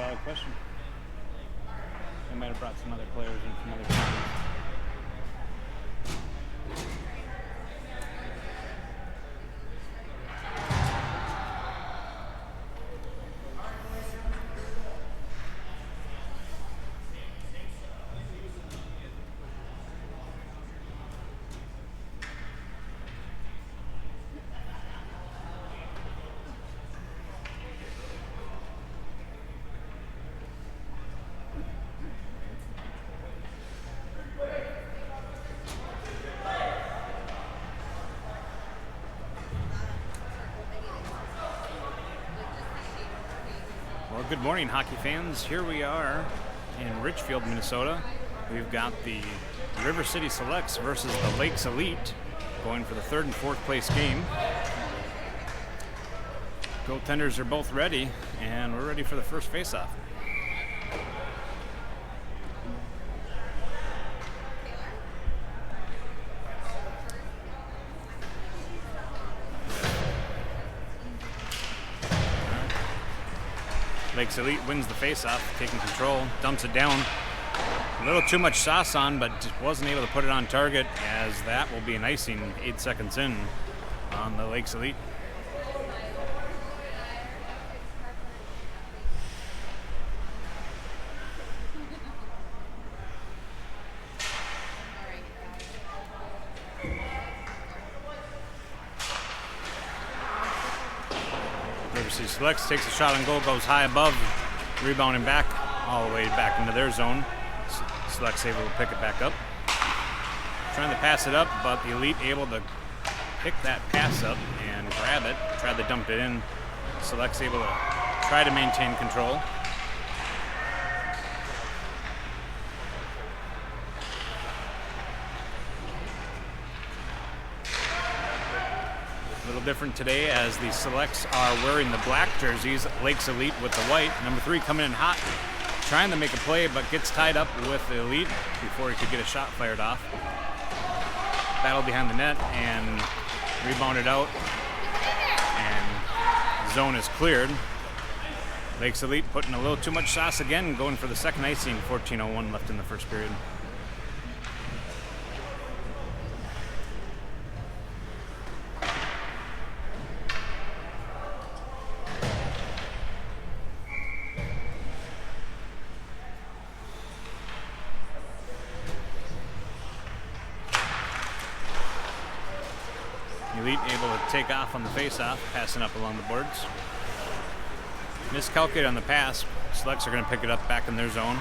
valid question. They might have brought some other players in from other teams. Well, good morning, hockey fans. Here we are in Richfield, Minnesota. We've got the River City Selects versus the Lakes Elite going for the third and fourth place game. Goaltenders are both ready, and we're ready for the first faceoff. Lakes Elite wins the faceoff, taking control, dumps it down. A little too much sauce on, but just wasn't able to put it on target, as that will be an icing 8 seconds in on the Lakes Elite. River City Selects takes a shot on goal, goes high above, rebounding back, all the way back into their zone. Selects able to pick it back up. Trying to pass it up, but the Elite able to pick that pass up and grab it, tried to dump it in. Selects able to try to maintain control. A little different today, as the Selects are wearing the black jerseys, Lakes Elite with the white. Number 3 coming in hot, trying to make a play, but gets tied up with the Elite before he could get a shot fired off. Battle behind the net and rebounded out, and zone is cleared. Lakes Elite putting a little too much sauce again, going for the second icing. 14:01 left in the first period. Elite able to take off on the face-off, passing up along the boards. Miscalculated on the pass. Selects are going to pick it up back in their zone.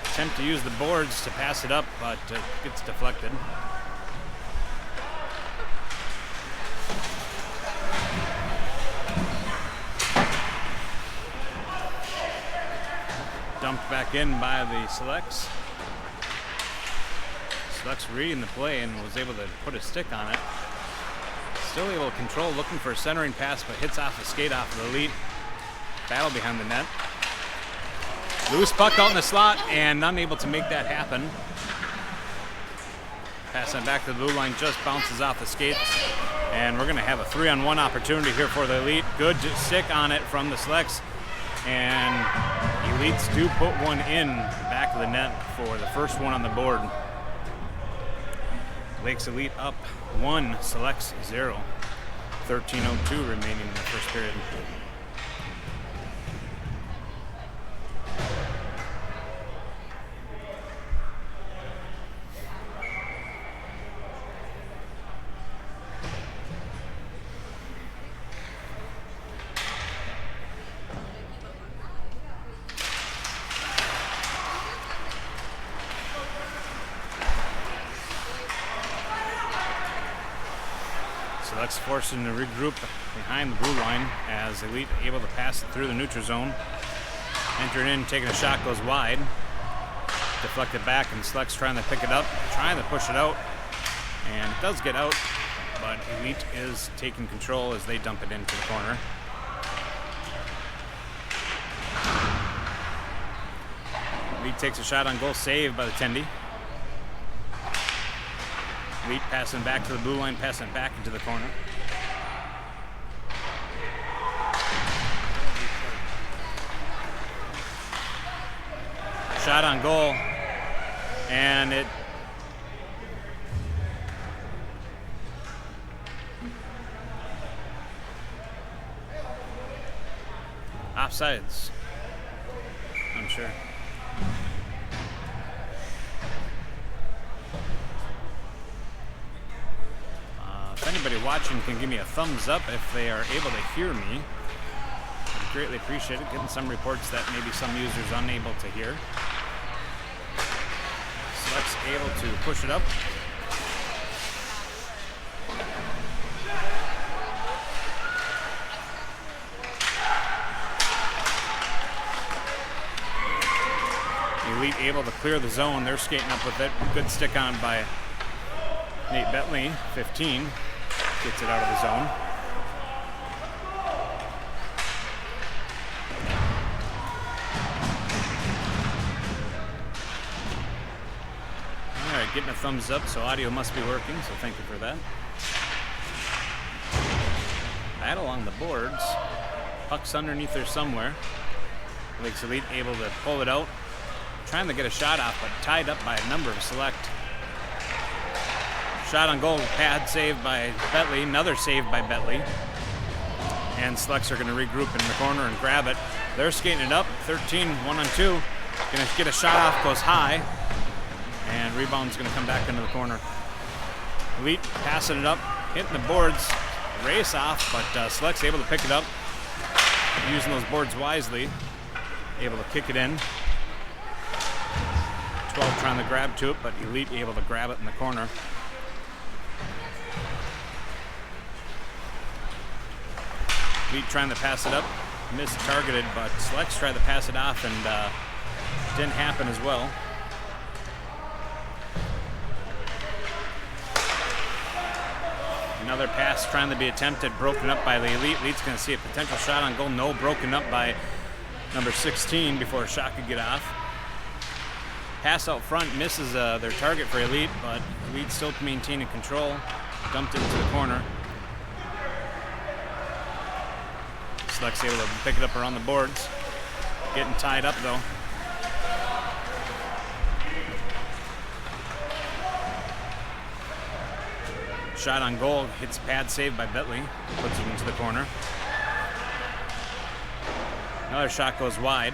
Attempt to use the boards to pass it up, but it gets deflected. Dumped back in by the Selects. Selects reading the play and was able to put a stick on it. Still able to control, looking for a centering pass, but hits off a skate off of the Elite. Battle behind the net. Loose puck out in the slot and unable to make that happen. Passing it back to the blue line, just bounces off the skates. And we're going to have a 3-on-1 opportunity here for the Elite. Good stick on it from the Selects. And Elites do put one in the back of the net for the first one on the board. Lakes Elite up 1, Selects 0. 13:02 remaining in the first period. Selects forcing to regroup behind the blue line, as Elite able to pass it through the neutral zone. Entering in, taking a shot, goes wide. Deflected back, and Selects trying to pick it up, trying to push it out. And it does get out, but Elite is taking control as they dump it into the corner. Elite takes a shot on goal, saved by the Tendy. Elite passing back to the blue line, passing it back into the corner. Shot on goal, and it offsides, I'm sure. If anybody watching can give me a thumbs up if they are able to hear me, I'd greatly appreciate it. Getting some reports that maybe some users unable to hear. Select's able to push it up. Elite able to clear the zone. They're skating up with it. Good stick on by Nate Bentley, 15. Gets it out of the zone. All right, getting a thumbs up, so audio must be working, so thank you for that. Battle along the boards. Puck's underneath there somewhere. Lakes Elite able to pull it out. Trying to get a shot off, but tied up by a number of Select. Shot on goal, pad saved by Bentley, another save by Bentley. And Selects are going to regroup in the corner and grab it. They're skating it up, 13, 1-on-2. Going to get a shot off, goes high. And rebound's going to come back into the corner. Elite passing it up, hitting the boards, race off, but Select's able to pick it up. Using those boards wisely, able to kick it in. 12 trying to grab to it, but Elite able to grab it in the corner. Elite trying to pass it up, missed targeted, but Selects tried to pass it off and didn't happen as well. Another pass trying to be attempted, broken up by the Elite. Elite's going to see a potential shot on goal. No, broken up by number 16 before a shot could get off. Pass out front misses their target for Elite, but Elite still maintaining control. Dumped it into the corner. Select's able to pick it up around the boards. Getting tied up though. Shot on goal, hits pad saved by Bentley. Puts it into the corner. Another shot goes wide.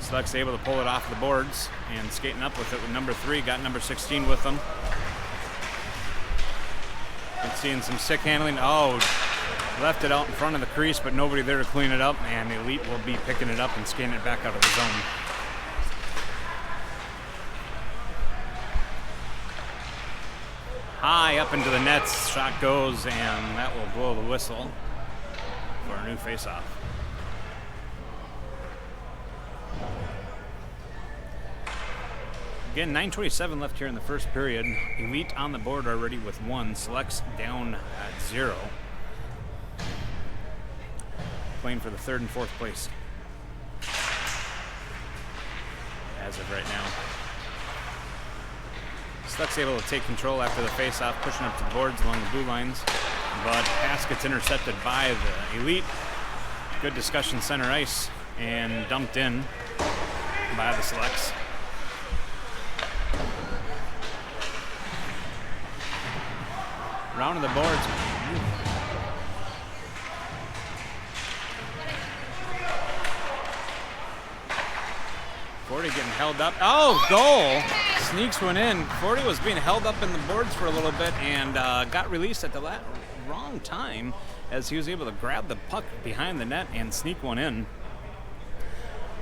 Select's able to pull it off the boards and skating up with it with number 3. Got number 16 with them. Been seeing some sick handling. Oh, left it out in front of the crease, but nobody there to clean it up, and Elite will be picking it up and skating it back out of the zone. High up into the nets, shot goes, and that will blow the whistle for a new faceoff. Again, 9:27 left here in the first period. Elite on the board already with 1. Selects down at 0. Playing for the 3rd and 4th place as of right now. Select's able to take control after the face-off, pushing up to the boards along the blue lines, but pass gets intercepted by the Elite. Good discussion center ice and dumped in by the Selects. Round of the boards. 40 getting held up. Oh, goal! Sneaks one in. 40 was being held up in the boards for a little bit and got released at the wrong time as he was able to grab the puck behind the net and sneak one in.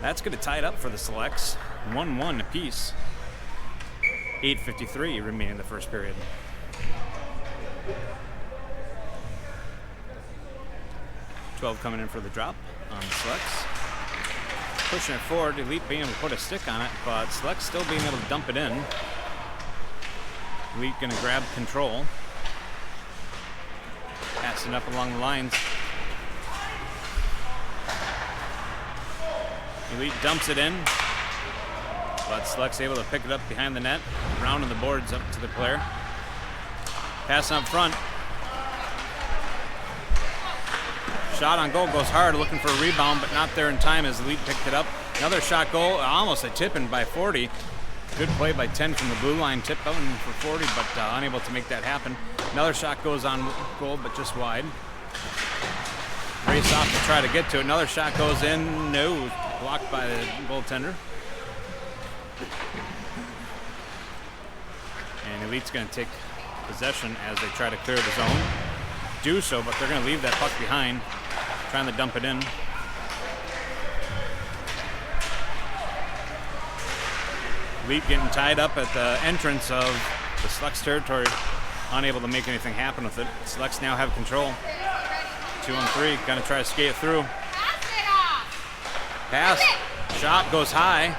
That's going to tie it up for the Selects. 1-1 apiece. 8:53 remaining in the first period. .12 coming in for the drop on the Selects. Pushing it forward, Elite being able to put a stick on it, but Selects still being able to dump it in. Elite going to grab control. Passing up along the lines. Elite dumps it in. but Select's able to pick it up behind the net, rounding the boards up to the player. Pass up front. Shot on goal goes hard, looking for a rebound, but not there in time as Elite picked it up. Another shot goal, almost a tip-in by 40. Good play by 10 from the blue line, tip out for 40, but unable to make that happen. Another shot goes on goal, but just wide. Race off to try to get to it. Another shot goes in, no, blocked by the goaltender. And Elite's going to take possession as they try to clear the zone. Do so, but they're going to leave that puck behind, trying to dump it in. Elite getting tied up at the entrance of the Slugs territory, unable to make anything happen with it. Slugs now have control. 2-on-3, gonna try to skate it through. Pass, shot goes high.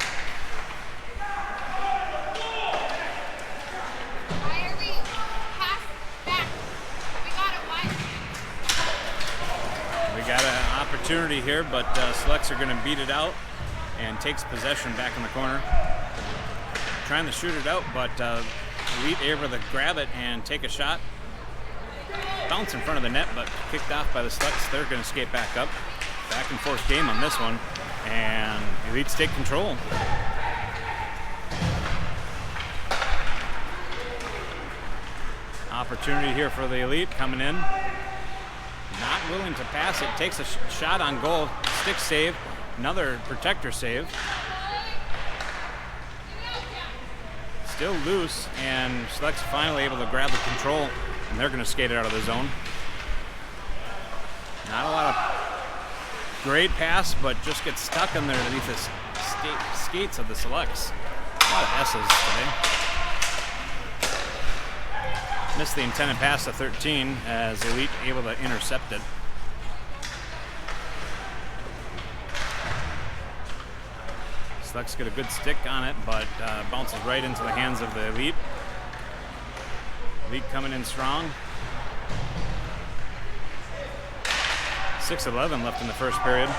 We got an opportunity here, but Slugs are gonna beat it out and takes possession back in the corner. Trying to shoot it out, but Elite able to grab it and take a shot. Bounce in front of the net, but kicked off by the Slugs. They're going to skate back up. Back and forth game on this one, and Elites take control. Opportunity here for the Elite coming in. Not willing to pass it. Takes a shot on goal. Stick save. Another protector save. Still loose, and Slugs finally able to grab the control, and they're going to skate it out of the zone. Not a lot of great pass, but just gets stuck in there underneath the skates of the Selects. A lot of S's today. Missed the intended pass to 13 as Elite able to intercept it. Slugs get a good stick on it, but bounces right into the hands of the Elite. Elite coming in strong. 6:11 left in the first period.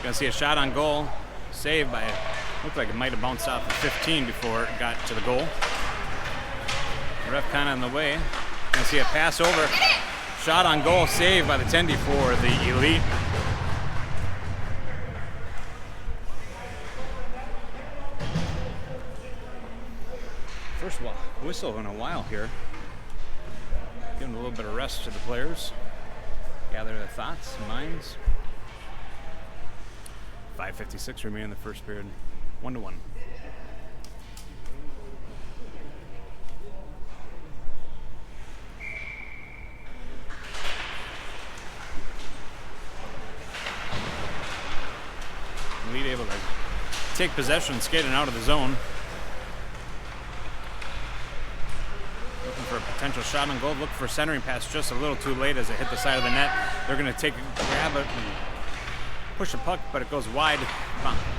Gonna see a shot on goal. Saved by, looked like it might have bounced off of 15 before it got to the goal. Ref kind of in the way. Gonna see a pass over. Shot on goal, saved by the tendy for the Elite. First whistle in a while here. Giving a little bit of rest to the players. Gather their thoughts and minds. 5:56 remain in the first period. 1-1. Elite able to take possession, skating out of the zone. Looking for a potential shot on goal. Look for a centering pass just a little too late as it hit the side of the net. They're going to grab it and push the puck, but it goes wide.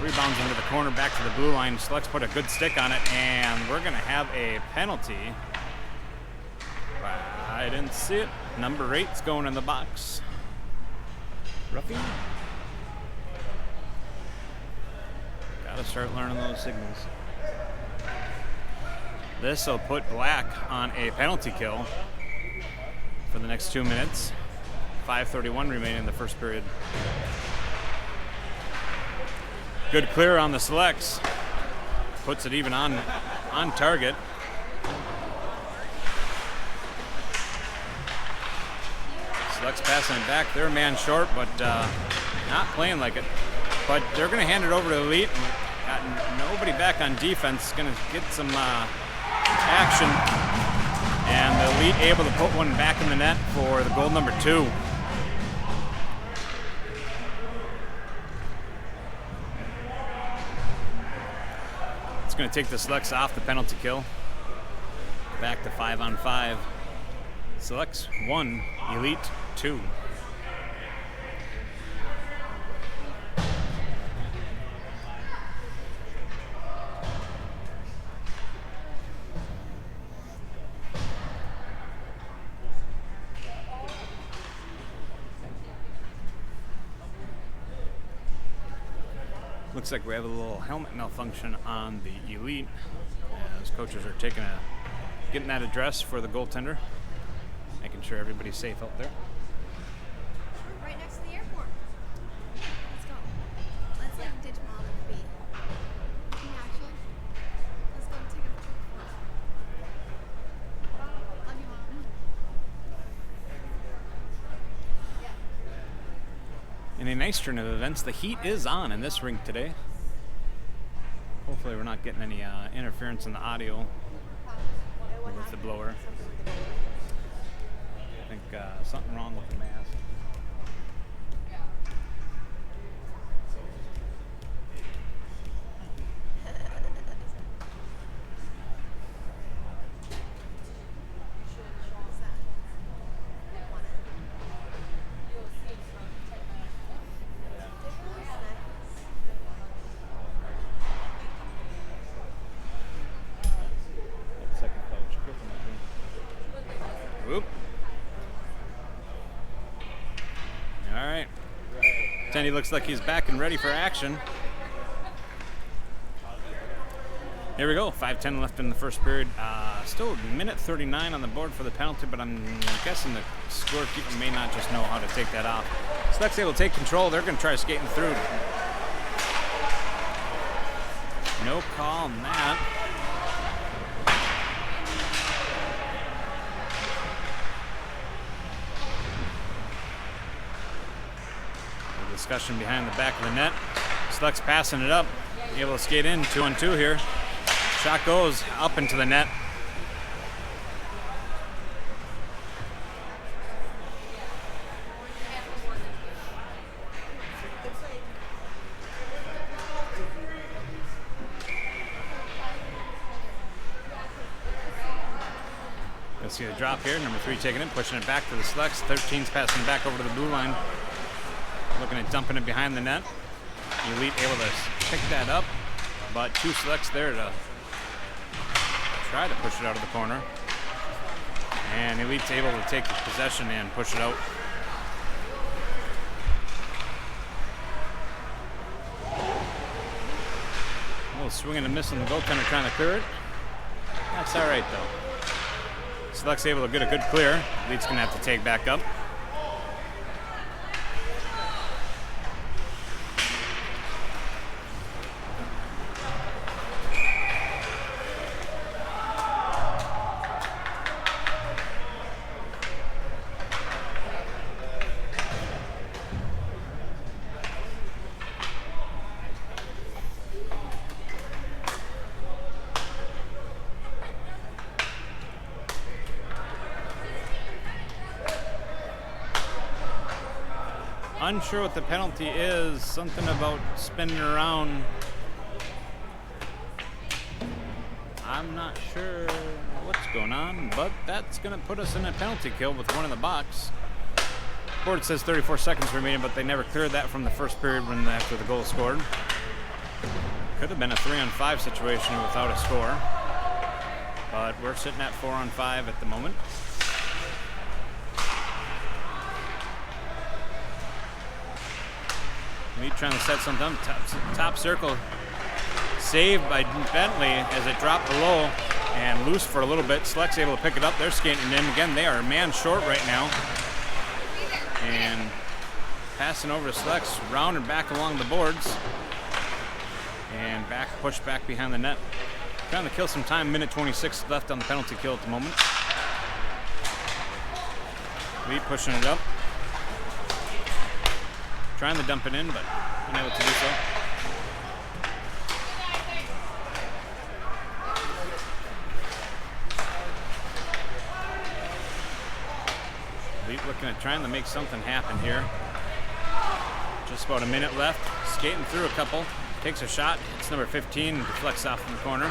Rebounds into the corner, back to the blue line. Slugs put a good stick on it, and we're going to have a penalty. I didn't see it. Number 8's going in the box. Roughing. Got to start learning those signals. This will put Black on a penalty kill for the next 2 minutes. 5:31 remaining in the first period. Good clear on the Selects. Puts it even on target. Selects passing it back. They're a man short, but not playing like it. But they're going to hand it over to Elite. Got nobody back on defense. Going to get some action, and the Elite able to put one back in the net for the goal number 2. It's going to take the Selects off the penalty kill. Back to 5-on-5. Selects 1, Elite 2. Looks like we have a little helmet malfunction on the Elite, as coaches are getting that addressed for the goaltender, making sure everybody's safe out there. Right next to the airport. Let's go. Let's like ditch Mom and the beat. Can you actually? Let's go take a picture. Love you, Mom. In a nice turn of events, the heat is on in this rink today. Hopefully we're not getting any interference in the audio with the blower. I think something wrong with the mask. Whoop. All right. Tendy looks like he's back and ready for action. Here we go. 5:10 left in the first period. Still a minute 39 on the board for the penalty, but I'm guessing the scorekeeper may not just know how to take that off. Sluck's able to take control. They're going to try skating through. No call on that. Discussion behind the back of the net. Sluck's passing it up, able to skate in 2-on-2 here. Shot goes up into the net. Let's see the drop here. Number 3 taking it, pushing it back to the Slucks. 13's passing it back over to the blue line. Looking at dumping it behind the net. Elite able to pick that up, but 2 Slucks there to try to push it out of the corner. And Elite's able to take the possession and push it out. A little swing and a miss on the goaltender trying to clear it. That's all right though. Sluck's able to get a good clear. Elite's gonna have to take back up. Unsure what the penalty is. Something about spinning around. I'm not sure what's going on, but that's going to put us in a penalty kill with one in the box. Board says 34 seconds remaining, but they never cleared that from the first period after the goal scored. Could have been a 3-on-5 situation without a score, but we're sitting at 4-on-5 at the moment. Elite trying to set something up. Top circle saved by Bentley as it dropped below and loose for a little bit. Sluck's able to pick it up. They're skating in. Again, they are a man short right now. And passing over to Sluck's, round and back along the boards. And pushed back behind the net. Trying to kill some time. Minute 26 left on the penalty kill at the moment. Elite pushing it up. Trying to dump it in, but unable to do so. Elite looking at trying to make something happen here. Just about a minute left. Skating through a couple. Takes a shot. It's number 15. Deflects off in the corner.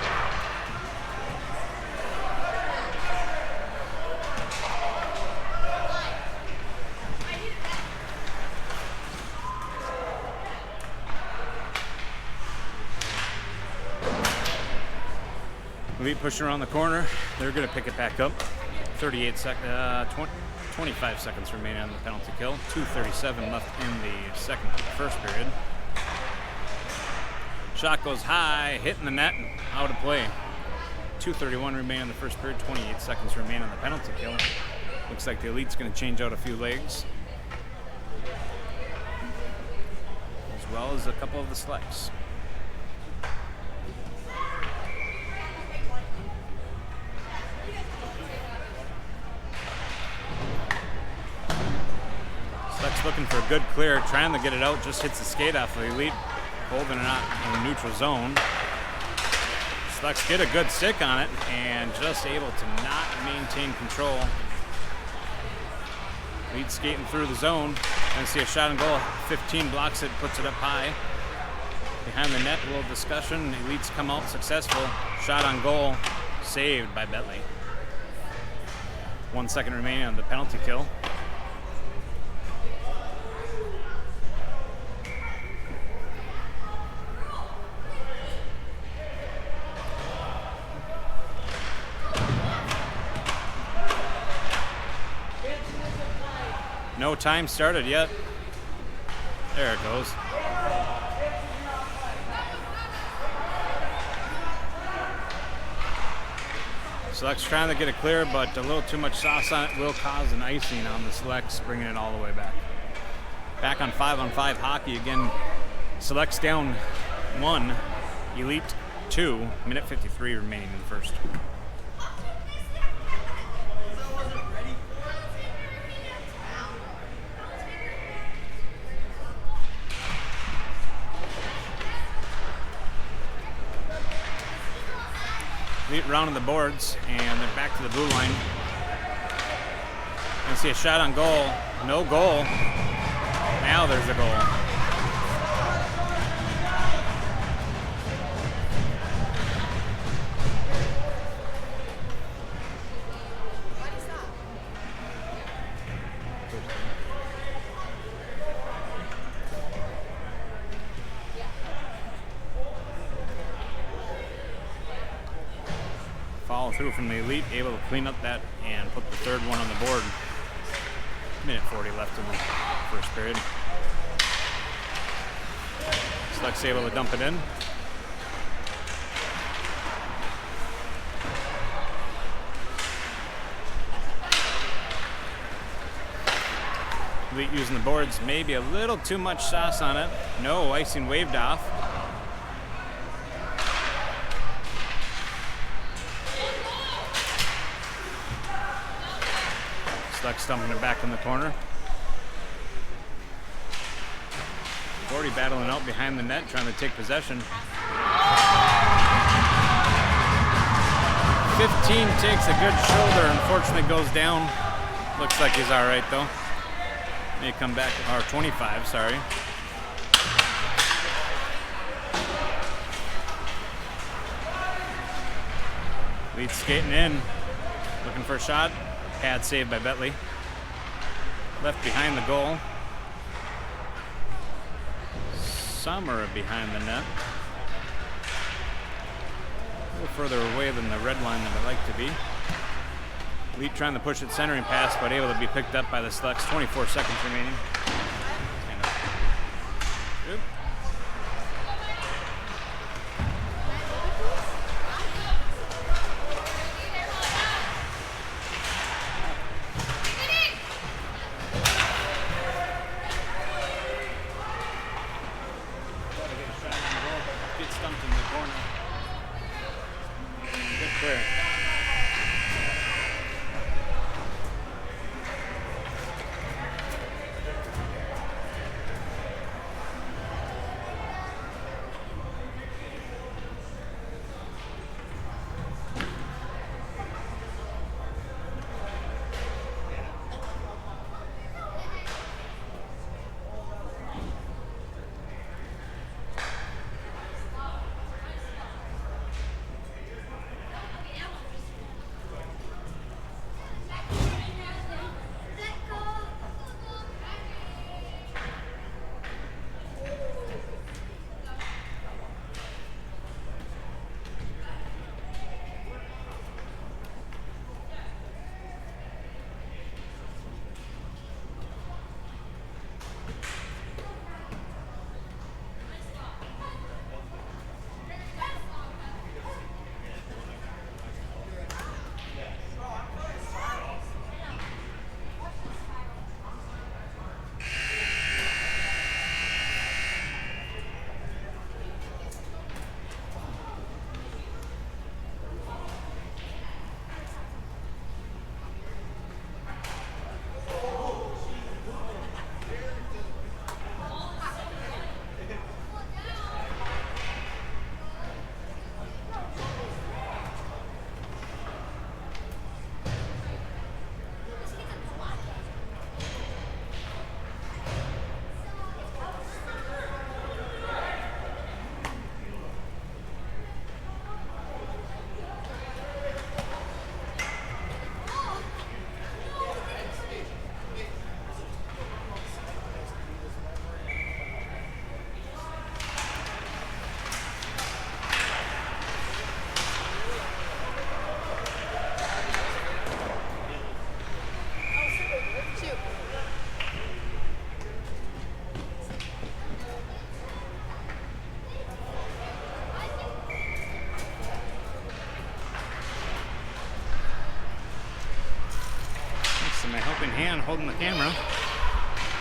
Elite pushing around the corner. They're going to pick it back up. 25 seconds remaining on the penalty kill. 2:37 left in the first period. Shot goes high, hitting the net, and out of play. 2:31 remain in the first period, 28 seconds remain on the penalty kill. Looks like the Elite's going to change out a few legs, as well as a couple of the selects. Select's looking for a good clear, trying to get it out, just hits the skate off of the Elite, holding it out in the neutral zone. Selects get a good stick on it and just able to not maintain control. Elite skating through the zone. Gonna see a shot and goal. 15 blocks it, puts it up high. Behind the net, a little discussion. Elites come out successful. Shot on goal, saved by Bentley. 1 second remaining on the penalty kill. No time started yet. There it goes. Select's trying to get it clear, but a little too much sauce on it will cause an icing on the Selects, bringing it all the way back. Back on 5-on-5 hockey again. Select's down 1, Elite 2, minute 53 remaining in the first. Elite rounding the boards, and they're back to the blue line. And see a shot on goal. No goal. Now there's a goal. Follow through from the Elite, able to clean up that and put the third one on the board. Minute 40 left in the first period. Select's able to dump it in. Elite using the boards, maybe a little too much sauce on it. No, icing waved off. Select's dumping it back in the corner. Gordy battling out behind the net, trying to take possession. 15 takes a good shoulder, unfortunately goes down. Looks like he's all right though. May come back, or 25, sorry. Lead skating in, looking for a shot. Pad saved by Bentley. Left behind the goal. Some are behind the net. A little further away than the red line that I'd like to be. Elite trying to push it centering pass, but able to be picked up by the Selects. 24 seconds remaining. Good. Stumped in the corner. Good clear. again, holding the camera.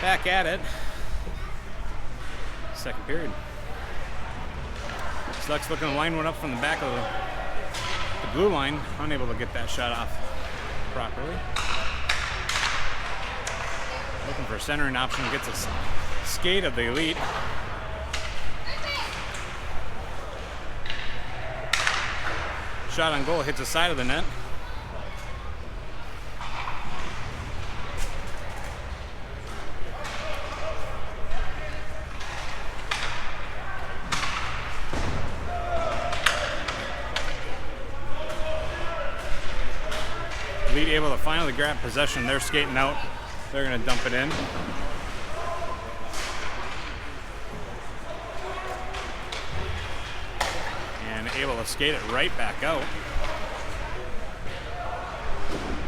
Back at it. Second period. Select's looking to line one up from the back of the blue line. Unable to get that shot off properly. Looking for a centering option. Gets a skate of the Elite. Shot on goal, hits the side of the net. Elite able to finally grab possession. They're skating out. They're going to dump it in. And able to skate it right back out.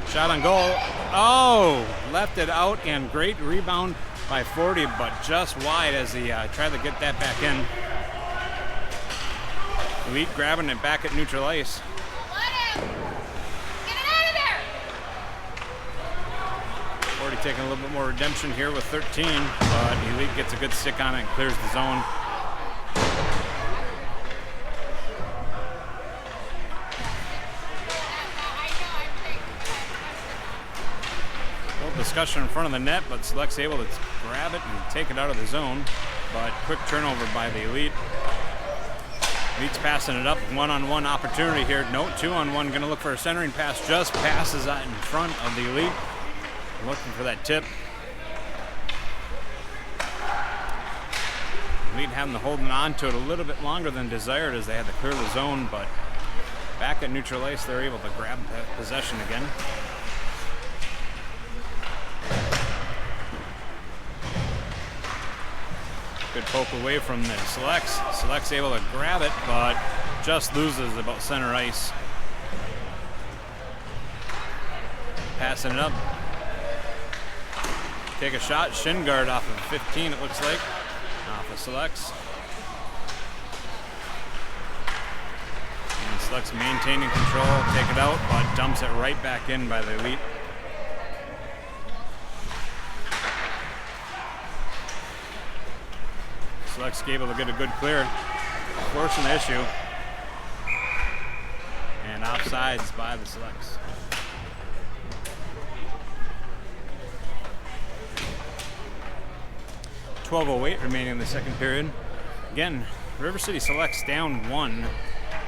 Shot on goal. Oh, left it out, and great rebound by 40, but just wide as he tried to get that back in. Elite grabbing it back at neutral ice. Taking a little bit more redemption here with 13, but Elite gets a good stick on it and clears the zone. Little discussion in front of the net, but Select's able to grab it and take it out of the zone, but quick turnover by the Elite. Elite's passing it up, one-on-one opportunity here. No, two-on-one, gonna look for a centering pass, just passes that in front of the Elite. Looking for that tip. Elite having to hold on to it a little bit longer than desired as they had to clear the zone, but back at neutral ice, they're able to grab possession again. Good poke away from the Selects. Select's able to grab it, but just loses about center ice. Passing it up. Take a shot, shin guard off of 15, it looks like, off of Selects. And Selects maintaining control, take it out, but dumps it right back in by the Elite. Selects able to get a good clear, forcing the issue. And offsides by the Selects. .12:08 remaining in the second period. Again, River City Selects down 1.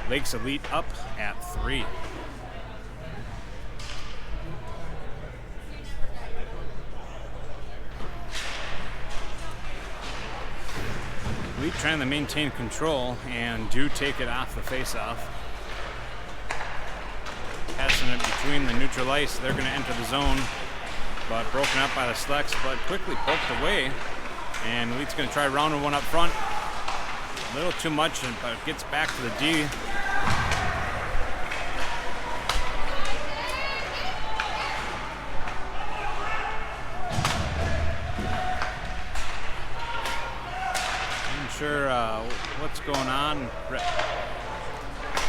Lakes Elite up at 3. Elite trying to maintain control and do take it off the face-off. Passing it between the neutral ice. They're going to enter the zone, but broken up by the Selects, but quickly poked away. And Elite's going to try rounding one up front. A little too much, but it gets back to the D. I'm sure what's going on.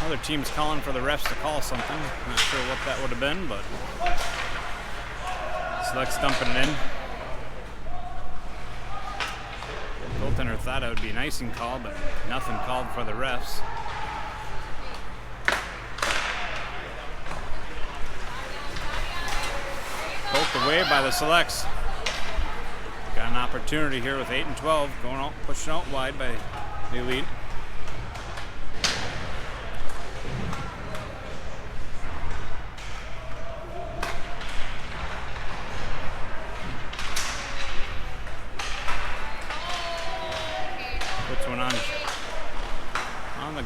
Other team's calling for the refs to call something. Not sure what that would have been, but Select's dumping it in. Goaltender thought it would be an icing call, but nothing called for the refs. Poked away by the Selects. Got an opportunity here with 8 and 12, going out, pushing out wide by the Elite.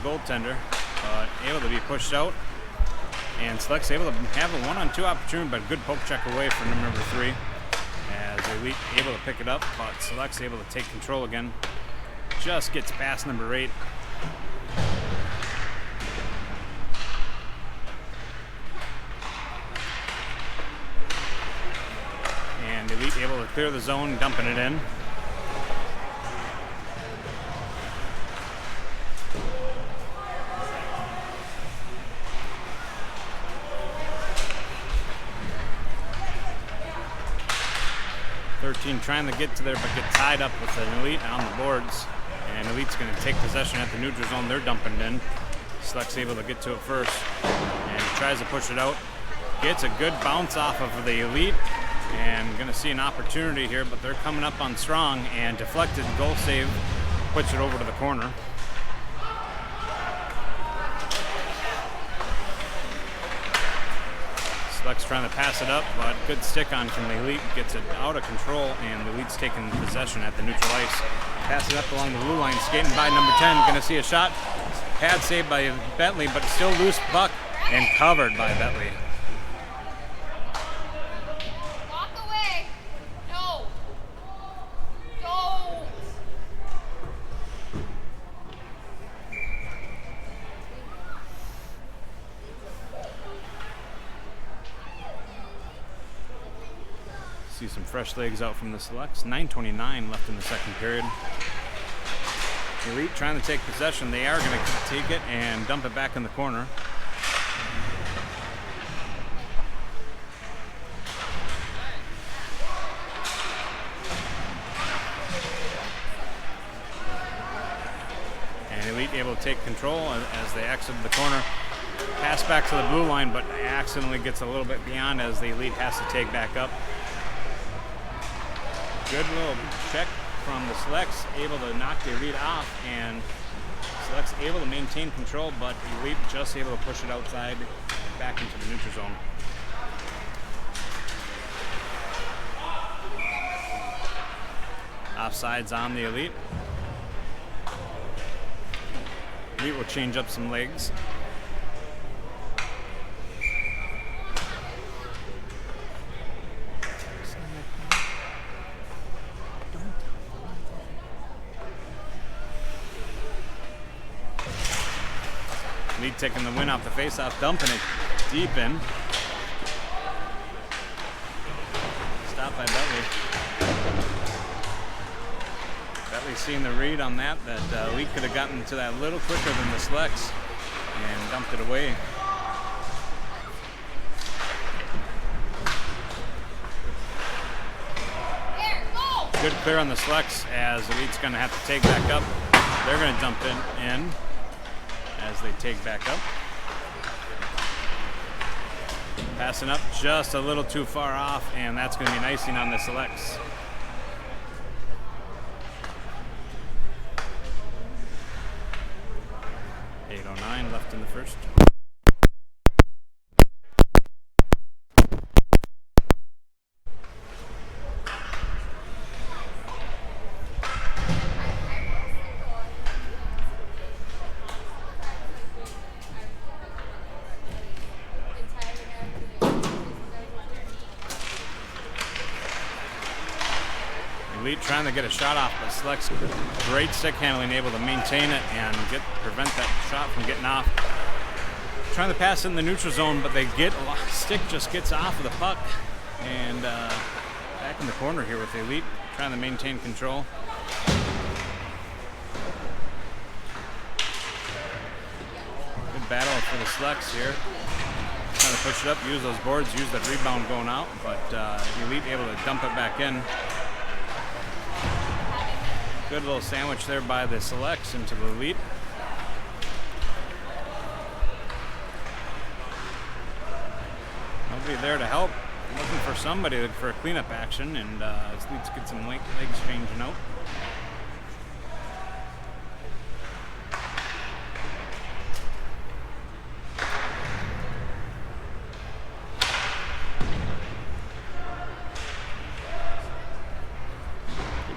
Goaltender, but able to be pushed out, and Select's able to have a 1-on-2 opportunity, but a good poke check away from number 3 as Elite able to pick it up, but Select's able to take control again. Just gets past number 8. And Elite able to clear the zone, dumping it in. 13 trying to get to there, but get tied up with an Elite on the boards. And Elite's going to take possession at the neutral zone. They're dumping it in. Select's able to get to it first. And he tries to push it out. Gets a good bounce off of the Elite. And going to see an opportunity here, but they're coming up on strong. And deflected goal save. Puts it over to the corner. Select's trying to pass it up, but good stick on from the Elite. Gets it out of control, and the Elite's taking possession at the neutral ice. Pass it up along the blue line, skating by number 10. Going to see a shot. Pad saved by Bentley, but still loose puck and covered by Bentley. Walk away. No. Don't. See some fresh legs out from the Selects. 9:29 left in the second period. The Elite trying to take possession. They are going to take it and dump it back in the corner. And Elite able to take control as they exit the corner. Pass back to the blue line, but accidentally gets a little bit beyond as the Elite has to take back up. Good little check from the Selects, able to knock the Elite off, and Selects able to maintain control, but Elite just able to push it outside back into the neutral zone. Offsides on the Elite. Elite will change up some legs. Elite taking the win off the faceoff, dumping it deep in. Stopped by Bentley. Bentley seeing the read on that Elite could have gotten to that a little quicker than the Selects and dumped it away. Good clear on the Selects as Elite's going to have to take back up. They're going to dump it in as they take back up. Passing up just a little too far off, and that's going to be an icing on the Selects. .809 left in the first. Elite trying to get a shot off, but Select's great stick handling, able to maintain it and prevent that shot from getting off. Trying to pass in the neutral zone, but stick just gets off of the puck and back in the corner here with the Elite trying to maintain control. Good battle for the Selects here. Trying to push it up, use those boards, use that rebound going out, but Elite able to dump it back in. Good little sandwich there by the Selects into the Elite. Nobody there to help. Looking for somebody for a cleanup action, and Elite's get some legs changing out.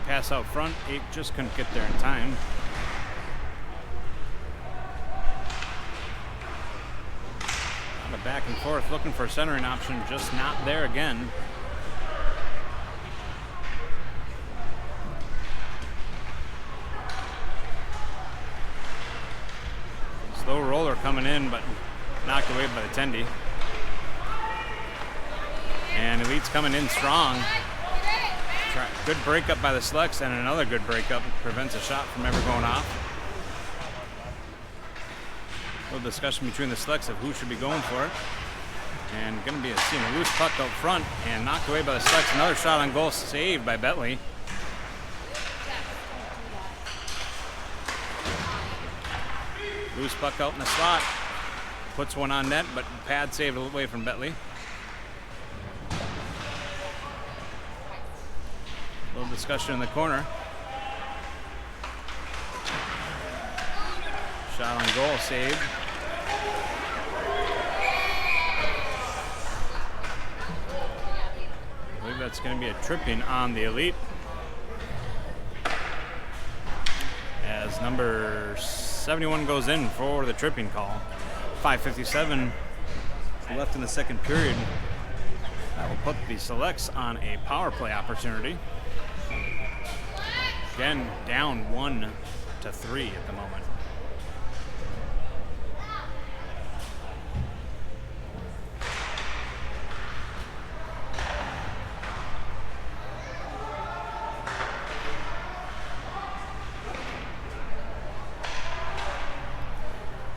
Pass out front, 8 just couldn't get there in time. On the back and forth, looking for a centering option, just not there again. Slow roller coming in, but knocked away by the Tendy. And Elite's coming in strong. Good breakup by the Selects, and another good breakup prevents a shot from ever going off. A little discussion between the Selects of who should be going for it. And going to be seeing a loose puck out front and knocked away by the Selects. Another shot on goal saved by Bentley. Loose puck out in the slot. Puts one on net, but pad saved away from Bentley. A little discussion in the corner. Shot on goal saved. I believe that's going to be a tripping on the Elite. As number 71 goes in for the tripping call. 5:57 left in the second period. That will put the Selects on a power play opportunity. Again, down 1-3 at the moment.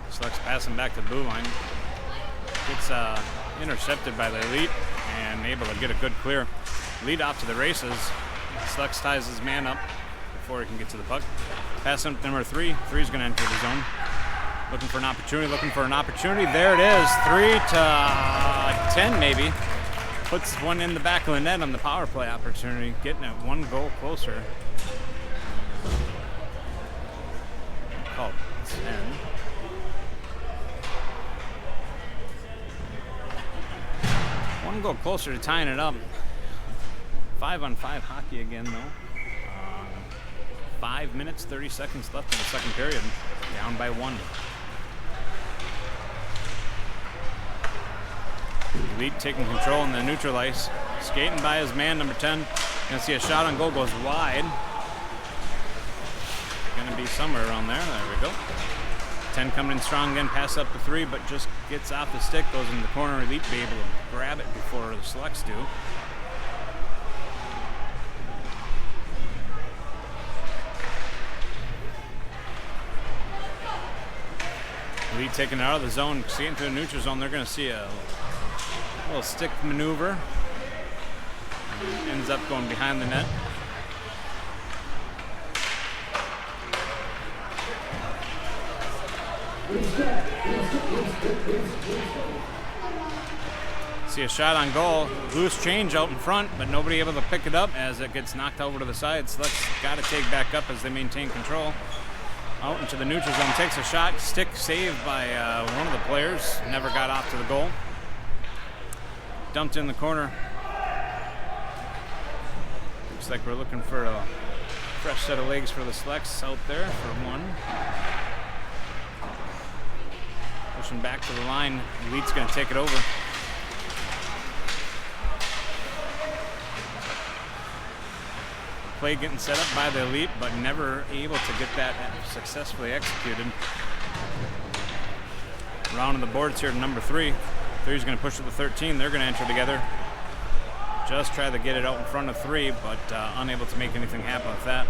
Selects passing back to the blue line. Gets intercepted by the Elite and able to get a good clear. Lead off to the races. Selects ties his man up before he can get to the puck. Pass up number 3. 3's going to enter the zone. Looking for an opportunity. There it is. 3-10 maybe. Puts one in the back of the net on the power play opportunity. Getting it one goal closer. Called 10. One goal closer to tying it up. 5-on-5 hockey again, though. 5 minutes, 30 seconds left in the second period. Down by 1. Elite taking control in the neutral ice. Skating by his man, number 10. Gonna see a shot on goal, goes wide. Gonna be somewhere around there. There we go. 10 coming in strong again, pass up to 3, but just gets off the stick, goes in the corner. Elite be able to grab it before the Selects do. Elite taking it out of the zone, skating to the neutral zone. They're going to see a little stick maneuver. And ends up going behind the net. See a shot on goal. Loose change out in front, but nobody able to pick it up as it gets knocked over to the side. Selects got to take back up as they maintain control. Out into the neutral zone, takes a shot, stick saved by one of the players, never got off to the goal. Dumped in the corner. Looks like we're looking for a fresh set of legs for the Selects out there for one. Pushing back to the line, Elite's gonna take it over. Play getting set up by the Elite, but never able to get that successfully executed. Rounding the boards here to number 3. 3's going to push to the 13. They're going to enter together. Just try to get it out in front of 3, but unable to make anything happen with that.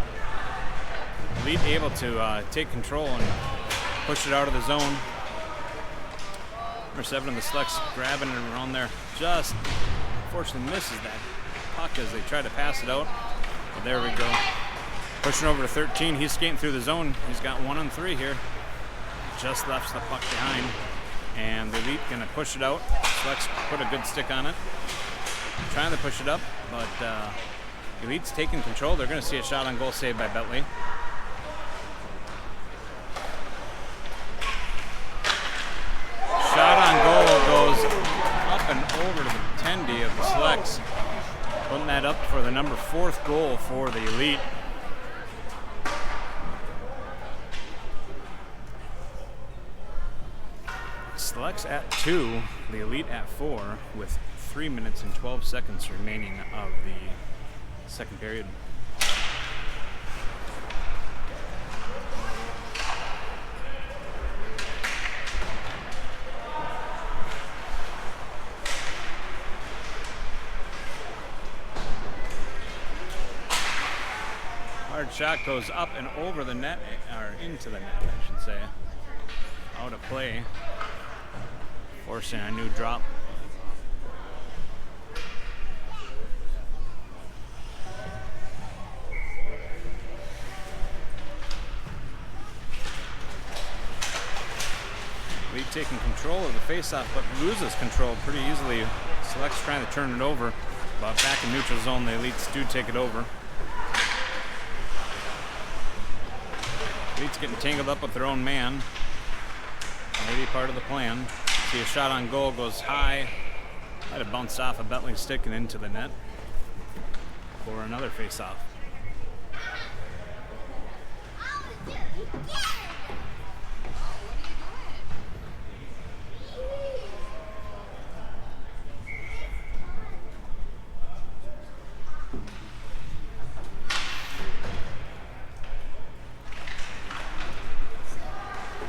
Elite able to take control and push it out of the zone. Number 7 of the Selects grabbing it around there. Just unfortunately misses that puck as they try to pass it out. But there we go. Pushing over to 13. He's skating through the zone. He's got 1-on-3 here. Just left the puck behind. And the Elite gonna push it out. Selects put a good stick on it. Trying to push it up, but Elite's taking control. They're gonna see a shot on goal saved by Bentley. Shot on goal goes up and over to the tendy of the Selects. Putting that up for the number 4th goal for the Elite. Selects at 2, the Elite at 4, with 3 minutes and 12 seconds remaining of the second period. Hard shot goes up and over the net, or into the net, I should say. Out of play, forcing a new drop. Elite taking control of the face-off, but loses control pretty easily. Select's trying to turn it over, but back in neutral zone, the Elites do take it over. Elite's getting tangled up with their own man. Maybe part of the plan. See a shot on goal, goes high. Might have bounced off a Bentley stick and into the net for another face-off.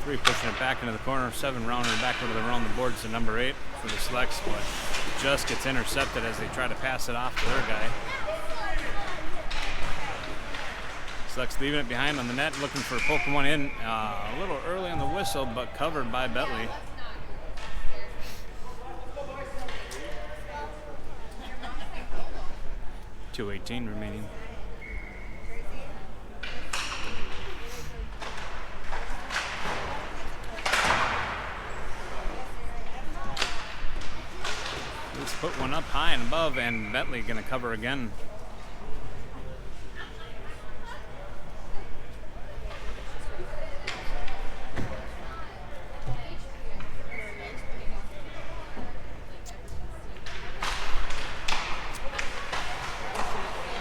Three pushing it back into the corner, 7 rounding it back over around the boards to number 8 for the Selects, but just gets intercepted as they try to pass it off to their guy. Selects leaving it behind on the net, looking for poking one in a little early on the whistle, but covered by Bentley. .218 remaining. Let's put one up high and above, and Bentley gonna cover again.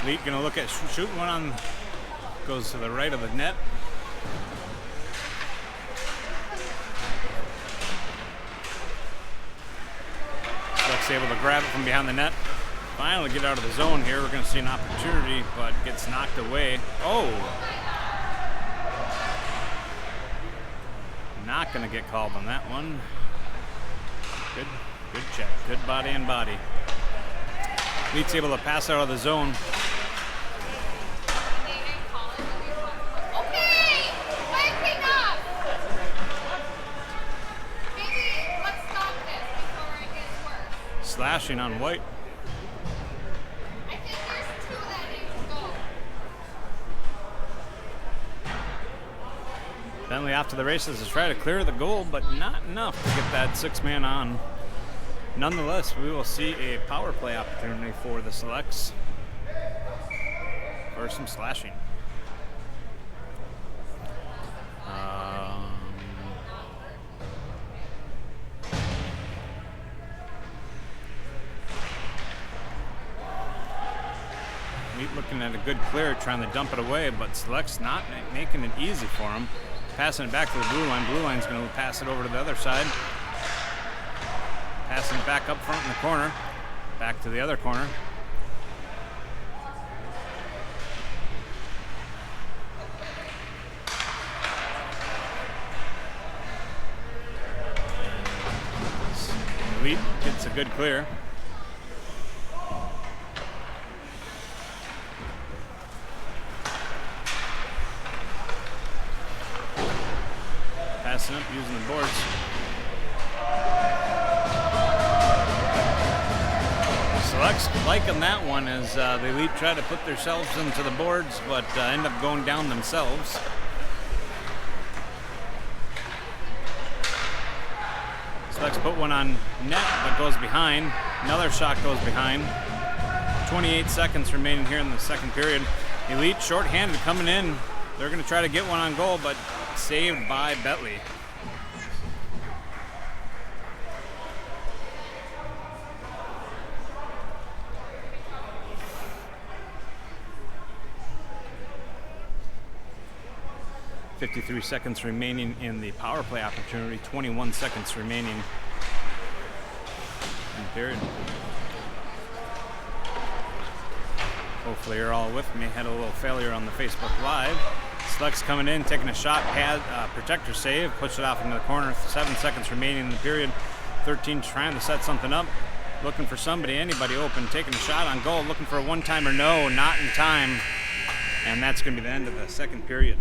Elite gonna look at shooting one on, goes to the right of the net. Select's able to grab it from behind the net. Finally get out of the zone here. We're gonna see an opportunity, but gets knocked away. Oh! Not gonna get called on that one. Good check. Good body and body. Elite's able to pass out of the zone. Slashing on White. I think there's 2 that need to go. Bentley off to the races to try to clear the goal, but not enough to get that 6-man on. Nonetheless, we will see a power play opportunity for the Selects for some slashing. Elite looking at a good clear, trying to dump it away, but Select's not making it easy for him. Passing it back to the blue line. Blue line's going to pass it over to the other side. Passing it back up front in the corner. Back to the other corner. Elite gets a good clear. Passing up, using the boards. Selects liking that one as the Elite try to put themselves into the boards, but end up going down themselves. Selects put one on net, but goes behind. Another shot goes behind. 28 seconds remaining here in the second period. Elite shorthanded coming in. They're going to try to get one on goal, but saved by Bentley. .53 seconds remaining in the power play opportunity. 21 seconds remaining in the period. Hopefully you're all with me. Had a little failure on the Facebook Live. Select's coming in, taking a shot, protector save, puts it off into the corner. 7 seconds remaining in the period. 13 trying to set something up, looking for somebody, anybody open, taking a shot on goal, looking for a one-timer. No, not in time. And that's going to be the end of the second period.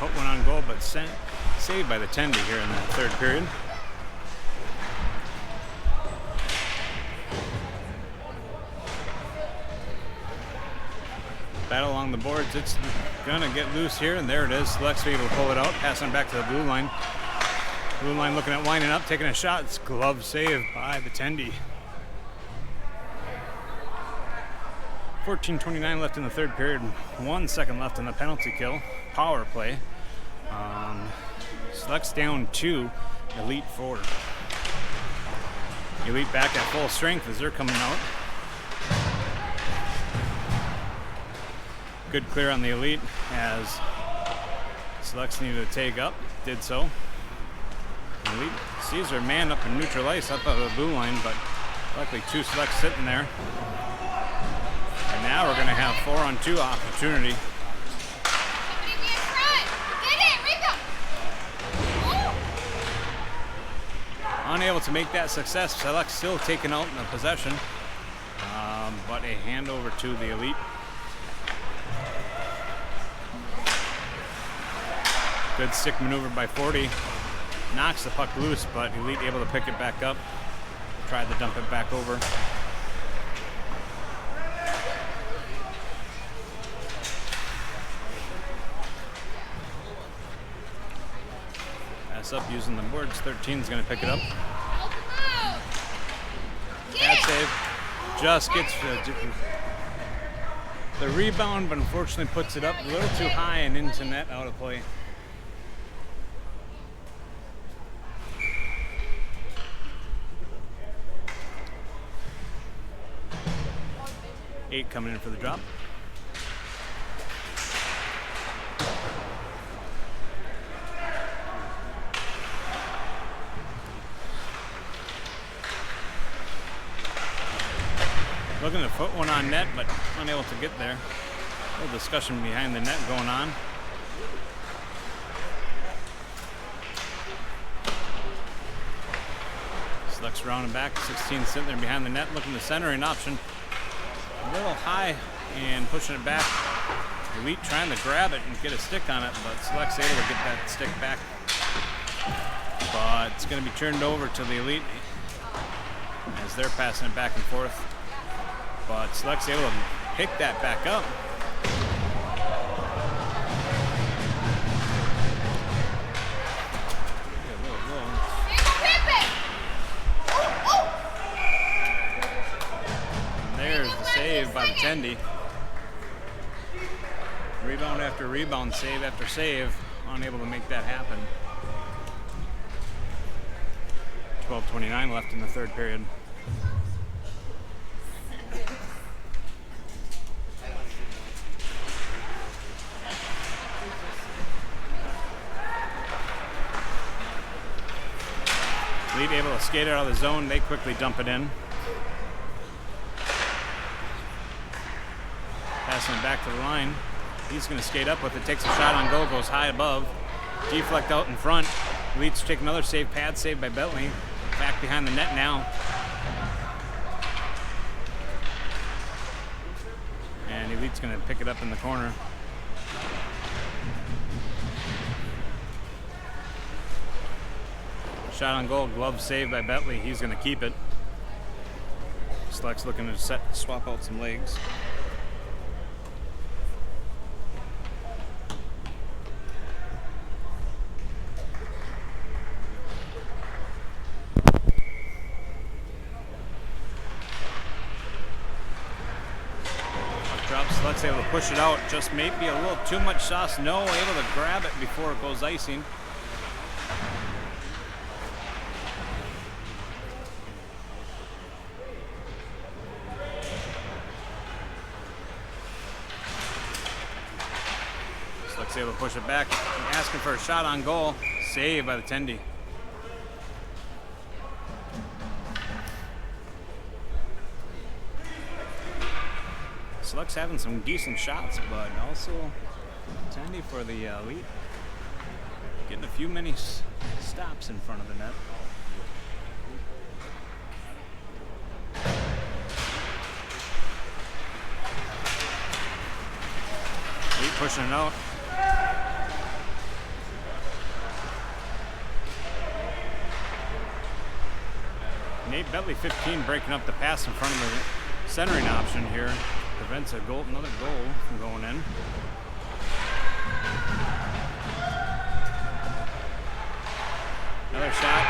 put one on goal, but saved by the Tendy here in that third period. Battle along the boards. It's gonna get loose here, and there it is. Select's able to pull it out, passing back to the blue line. Blue line looking at winding up, taking a shot. It's glove save by the Tendy. 14:29 left in the third period. 1 second left in the penalty kill. Power play. Select's down 2. Elite 4. Elite back at full strength as they're coming out. Good clear on the Elite as Selects needed to take up. Did so. Elite sees her man up in neutral ice up at the blue line, but luckily 2 Selects sitting there. And now we're going to have 4-on-2 opportunity. Unable to make that success. Select's still taken out in the possession, but a handover to the Elite. Good stick maneuver by 40. Knocks the puck loose, but Elite able to pick it back up. Tried to dump it back over. Pass up using the boards. 13 is going to pick it up. Bad save. Just gets the rebound, but unfortunately puts it up a little too high and into net, out of play. Eight coming in for the drop. Looking to put one on net, but unable to get there. A little discussion behind the net going on. Selects rounding back. 16 sitting there behind the net, looking to center an option. A little high and pushing it back. Elite trying to grab it and get a stick on it, but Select's able to get that stick back. But it's going to be turned over to the Elite as they're passing it back and forth. But Select's able to pick that back up. There's the save by the Tendy. Rebound after rebound, save after save, unable to make that happen. 12:29 left in the third period. Elite able to skate it out of the zone. They quickly dump it in. Passing it back to the line. He's going to skate up with it. Takes a shot on goal. Goes high above. Deflect out in front. Elite's take another save. Pad save by Bentley. Back behind the net now. And Elite's going to pick it up in the corner. Shot on goal, glove save by Bentley. He's going to keep it. Select's looking to swap out some legs. Drop, Select's able to push it out. Just maybe a little too much sauce. No, able to grab it before it goes icing. Able to push it back, asking for a shot on goal. Save by the Tendy. Select's having some decent shots, but also Tendy for the Elite getting a few many stops in front of the net. Elite pushing it out. Nate Bentley, 15, breaking up the pass in front of the centering option here. Prevents another goal from going in. Another shot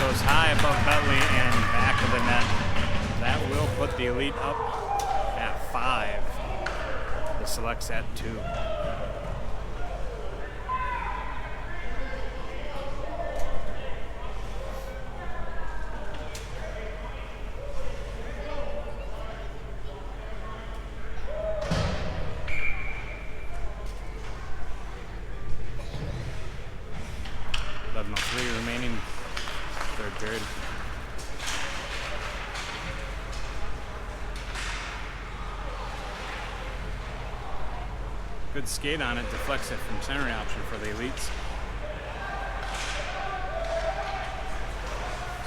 goes high above Bentley and back of the net. That will put the Elite up at 5. The Selects at 2. Remaining, third period. Good skate on it, deflects it from centering option for the Elites.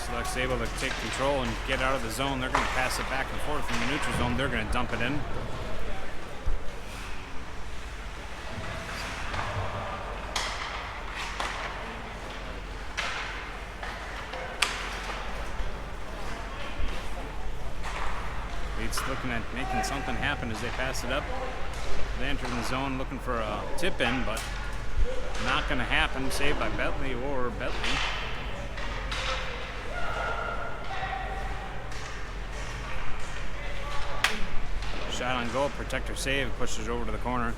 Select's able to take control and get out of the zone. They're going to pass it back and forth from the neutral zone. They're going to dump it in. Looking at making something happen as they pass it up. They enter in the zone looking for a tip in, but not going to happen. Saved by Bentley or Bentley. Shot on goal, protector save, pushes over to the corner.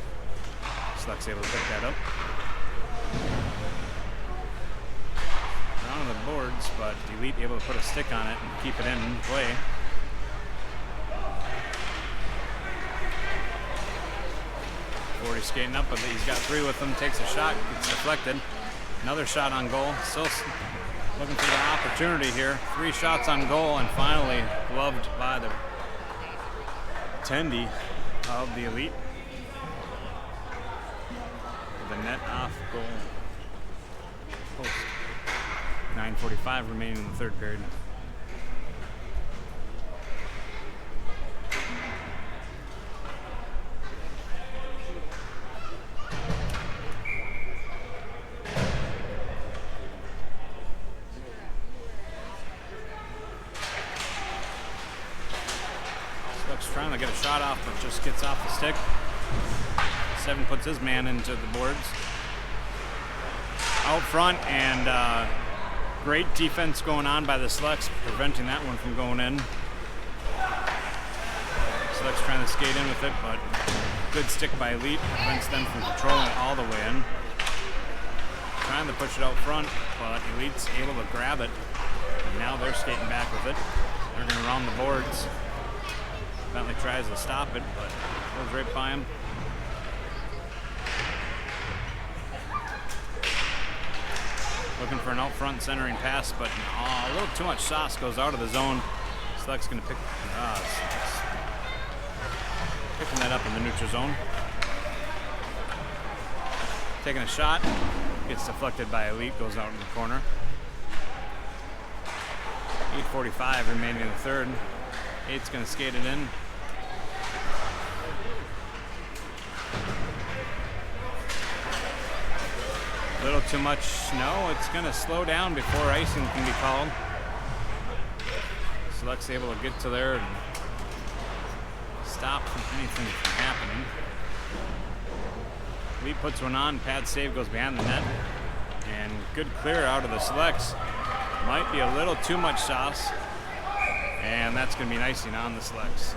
Sluck's able to pick that up. Down to the boards, but Elite able to put a stick on it and keep it in play. He's skating up, but he's got 3 with him. Takes a shot, gets deflected. Another shot on goal. Still looking for the opportunity here. 3 shots on goal, and finally gloved by the attendee of the Elite. The net off goal post. 9:45 remaining in the third period. Trying to get a shot off, but just gets off the stick. 7 puts his man into the boards. Out front, and great defense going on by the Selects, preventing that one from going in. Selects trying to skate in with it, but good stick by Elite prevents them from controlling it all the way in. Trying to push it out front, but Elite's able to grab it. And now they're skating back with it. They're going to round the boards. Bentley tries to stop it, but goes right by him. Looking for an out front centering pass, but a little too much sauce goes out of the zone. Select's going to picking that up in the neutral zone. Taking a shot, gets deflected by Elite, goes out in the corner. 8:45 remaining in the third. 8's going to skate it in. A little too much snow. It's going to slow down before icing can be called. Select's able to get to there and stop anything from happening. Elite puts one on. Pad save goes behind the net. And good clear out of the Selects. Might be a little too much sauce. And that's going to be an icing on the Selects.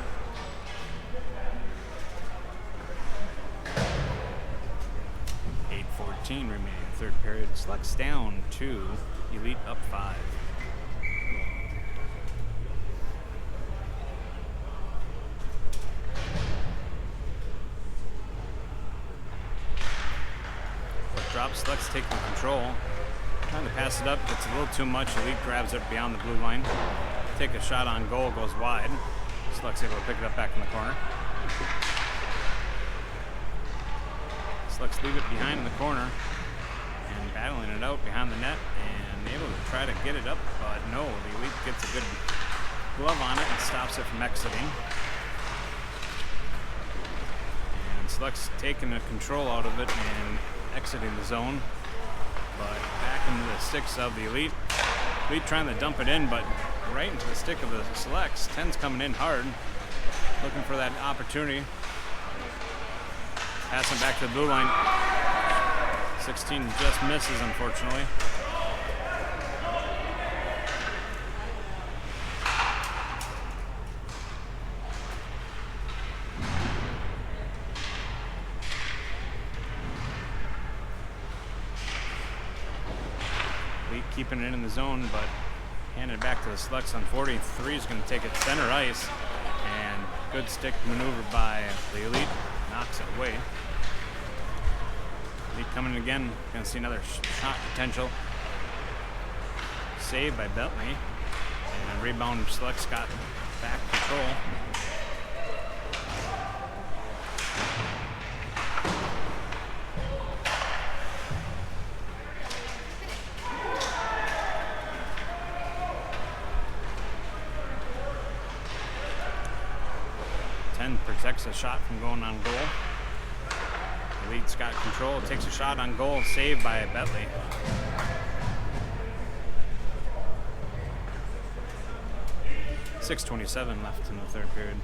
.14 remaining third period. Selects down 2, Elite up 5. Drops, Selects taking control. Trying to pass it up, gets a little too much. Elite grabs it beyond the blue line. Take a shot on goal, goes wide. Select's able to pick it up back in the corner. Selects leave it behind in the corner and battling it out behind the net and able to try to get it up, but no, the Elite gets a good glove on it and stops it from exiting. And Select's taking the control out of it and exiting the zone, but back into the sticks of the Elite. Elite trying to dump it in, but right into the stick of the selects. 10's coming in hard, looking for that opportunity. Passing back to the blue line. 16 just misses, unfortunately. Keeping it in the zone, but handed it back to the selects on 43 is going to take it center ice, and good stick maneuver by the Elite knocks it away. Elite coming in again, going to see another shot potential. Saved by Bentley, and rebound selects got back control. Protects a shot from going on goal. Elite's got control, takes a shot on goal, saved by Bentley. .627 left in the third period.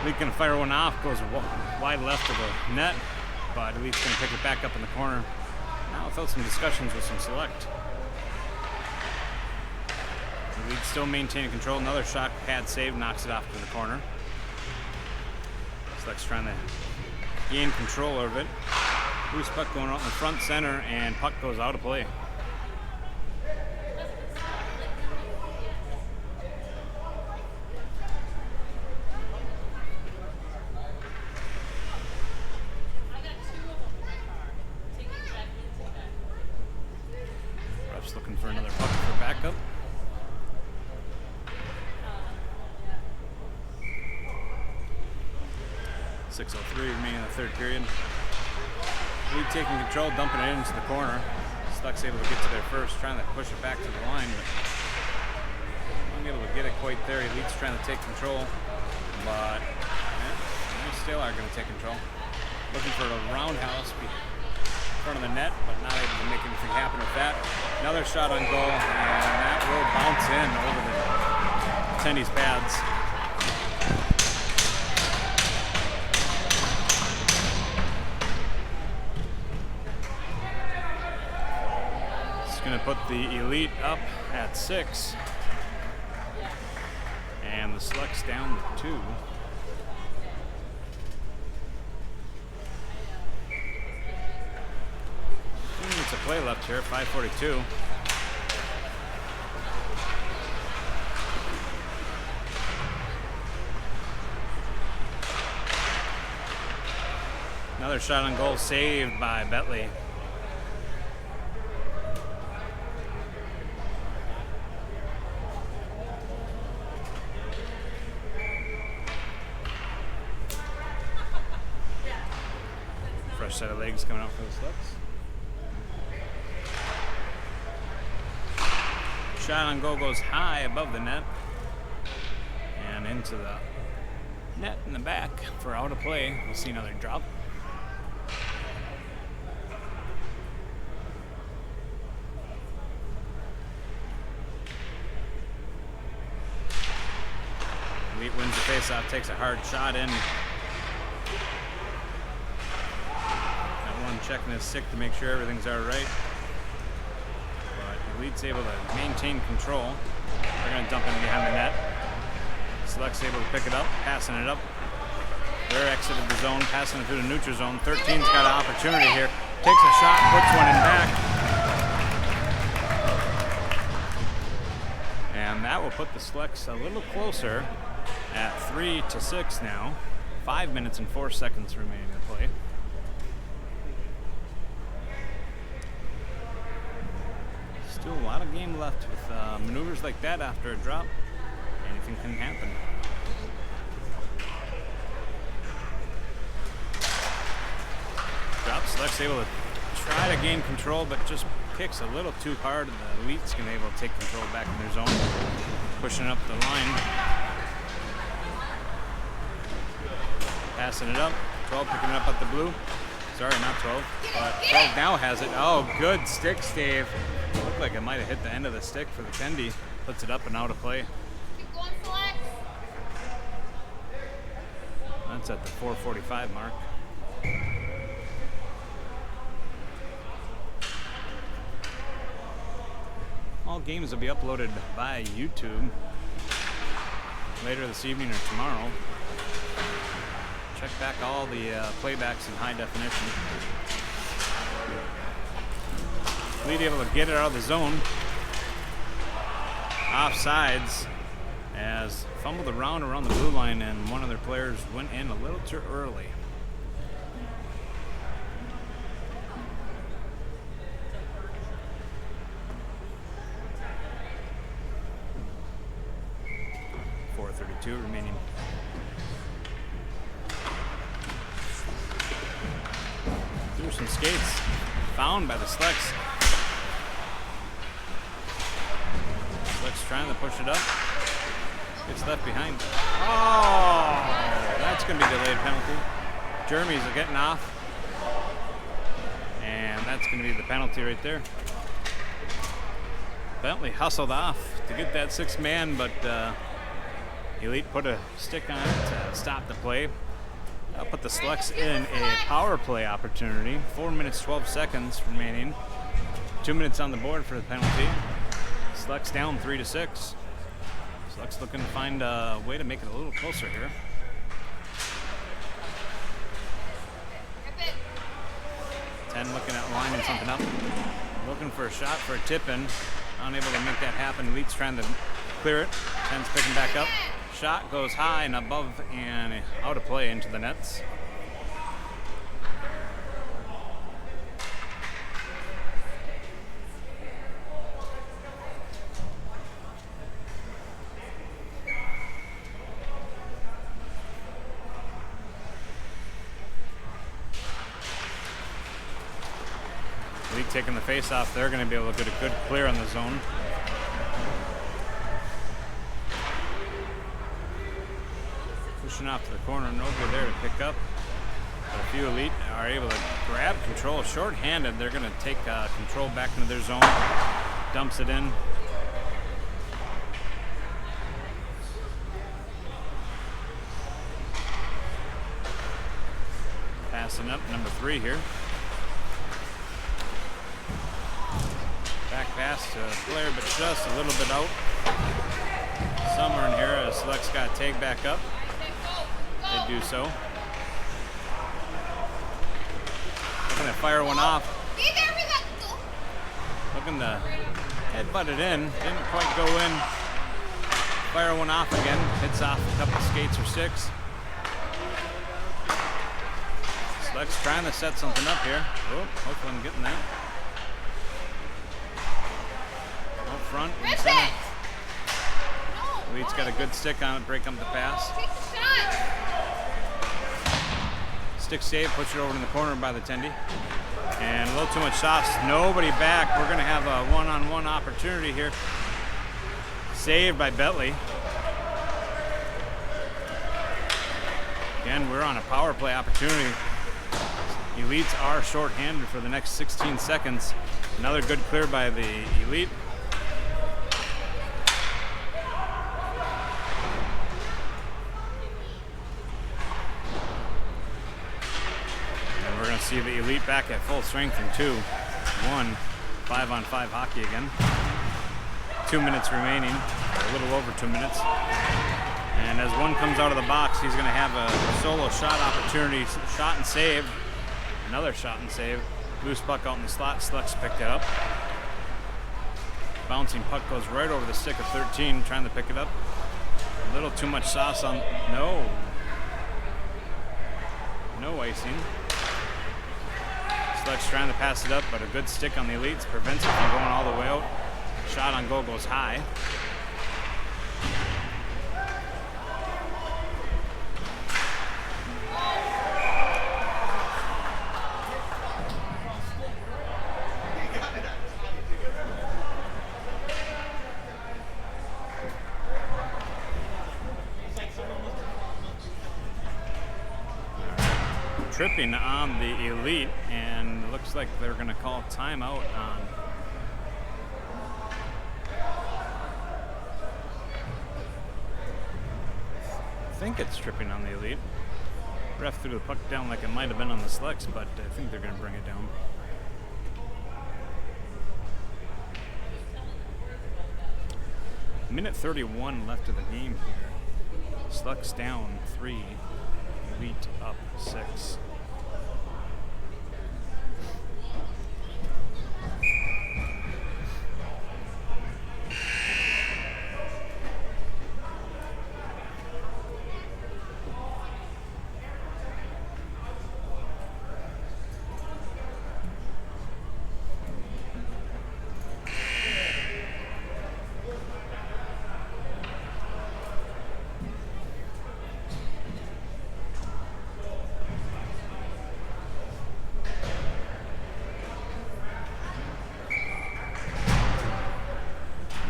Elite gonna fire one off, goes wide left of the net, but Elite's gonna pick it back up in the corner. Now without some discussions with some select. Elite still maintaining control. Another shot, pad save, knocks it off to the corner. Select's trying to gain control of it. Loose puck going out in the front center, and puck goes out of play. Looking for another puck for backup. .603 remaining in the third period. Elite taking control, dumping it into the corner. Stuck's able to get to there first, trying to push it back to the line, but not able to get it quite there. Elite's trying to take control, but they still are going to take control. Looking for a roundhouse in front of the net, but not able to make anything happen with that. Another shot on goal, and that will bounce in over the attendees' pads. It's going to put the Elite up at 6, and the Selects down to 2. 2 minutes of play left here, 5:42. Another shot on goal, saved by Bentley. Fresh set of legs coming out for the Slugs. Shot on goal goes high above the net and into the net in the back for out of play. We'll see another drop. Elite wins the faceoff, takes a hard shot in. Got one checking his stick to make sure everything's all right. Elite's able to maintain control. They're going to dump in behind the net. Select's able to pick it up, passing it up. They're exited the zone, passing it through the neutral zone. 13's got an opportunity here. Takes a shot, puts one in back. And that will put the Selects a little closer at 3-6 now. 5 minutes and 4 seconds remaining to play. Still a lot of game left with maneuvers like that after a drop. Anything can happen. Drop, Select's able to try to gain control, but just kicks a little too hard. The Elite's going to be able to take control back in their zone. Pushing up the line. Passing it up. 12 picking it up at the blue. Sorry, not 12. But 12 now has it. Oh, good stick stave. Looked like it might have hit the end of the stick for the tendy. Puts it up and out of play. Keep going, Flex. That's at the 4:45 mark. All games will be uploaded via YouTube later this evening or tomorrow. Check back all the playbacks in high definition. Lead able to get it out of the zone. Offsides as fumbled around the blue line and one of their players went in a little too early. .432 remaining. Through some skates. Found by the Slex. Slex trying to push it up. Gets left behind. Oh! That's going to be a delayed penalty. Jeremy's getting off. And that's going to be the penalty right there. Bentley hustled off to get that 6th man, but Elite put a stick on it to stop the play. That'll put the Slugs in a power play opportunity. 4 minutes, 12 seconds remaining. 2 minutes on the board for the penalty. Slugs down 3-6. Slugs looking to find a way to make it a little closer here. Ten looking at lining something up. Looking for a shot for a tip-in. Unable to make that happen. Elite's trying to clear it. 10's picking back up. Shot goes high and above and out of play into the nets. Elite taking the face off. They're going to be able to get a good clear on the zone. Pushing off to the corner, nobody there to pick up. But a few Elite are able to grab control. Short-handed, they're going to take control back into their zone. Dumps it in. Passing up, number 3 here. Back pass to Blair, but just a little bit out. Somewhere in here as Lex got tagged back up. They do so. Looking to fire one off. Looking to headbutt it in. Didn't quite go in. Fire one off again. Hits off a couple skates or sticks. Lex trying to set something up here. Oh, hopefully I'm getting that. Up front, in center. Elite's got a good stick on it, break up the pass. Stick save, puts it over in the corner by the Tendy. And a little too much sauce, nobody back. We're gonna have a one-on-one opportunity here. Saved by Bentley. Again, we're on a power play opportunity. Elites are short-handed for the next 16 seconds. Another good clear by the Elite. And we're going to see the Elite back at full strength in 2-1. 5-on-5 hockey again. 2 minutes remaining, a little over 2 minutes. And as one comes out of the box, he's going to have a solo shot opportunity. Shot and save. Another shot and save. Loose puck out in the slot. Slugs picked it up. Bouncing puck goes right over the stick of 13, trying to pick it up. A little too much sauce on. No. No icing. Slugs trying to pass it up, but a good stick on the Elites prevents it from going all the way out. Shot on goal goes high. tripping on the Elite, and it looks like they're going to call timeout on. I think it's tripping on the Elite. Ref threw the puck down like it might have been on the Selects, but I think they're going to bring it down. Minute 31 left of the game here. Selects down 3, Elite up 6.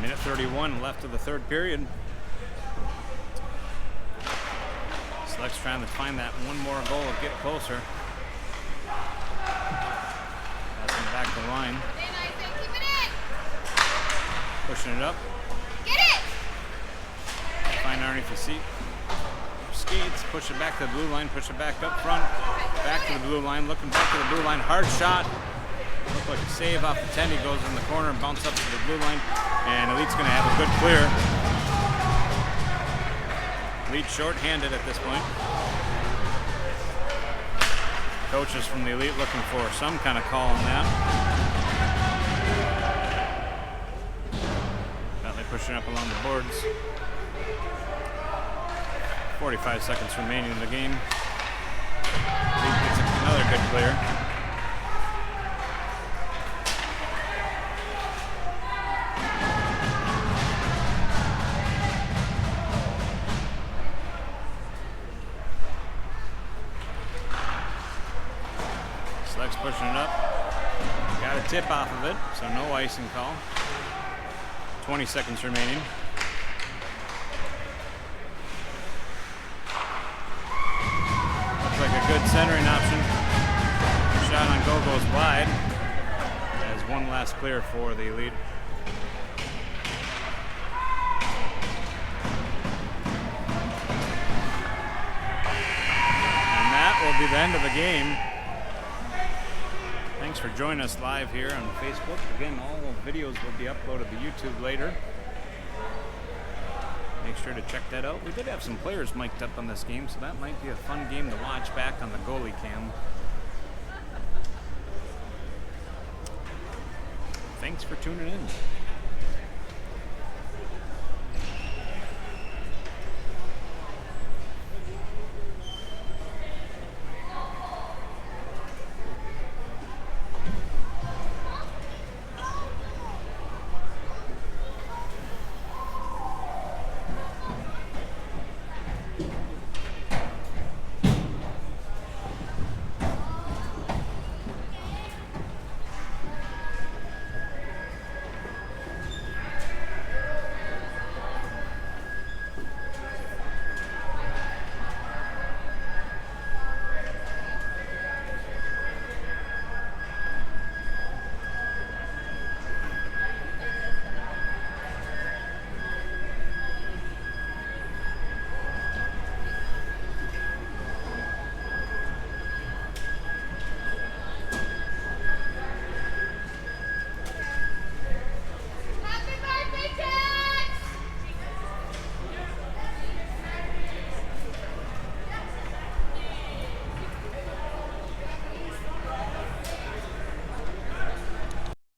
Minute 31 left of the third period. Selects trying to find that one more goal and get closer. Passing back to the line. Pushing it up. Get it! Find underneath the seat. Skates, push it back to the blue line, push it back up front. Back to the blue line, looking back to the blue line. Hard shot. Looked like a save off the 10. He goes in the corner and bounces up to the blue line. And Elite's going to have a good clear. Elite short-handed at this point. Coaches from the Elite looking for some kind of call on that. Bentley pushing up along the boards. 45 seconds remaining in the game. Elite gets another good clear. Selects pushing it up. Got a tip off of it, so no icing call. 20 seconds remaining. Looks like a good centering option. Shot on goal goes wide. As one last clear for the Elite. And that will be the end of the game. Thanks for joining us live here on Facebook. Again, all the videos will be uploaded to YouTube later. Make sure to check that out. We did have some players mic'd up on this game, so that might be a fun game to watch back on the Goalie Cam. Thanks for tuning in.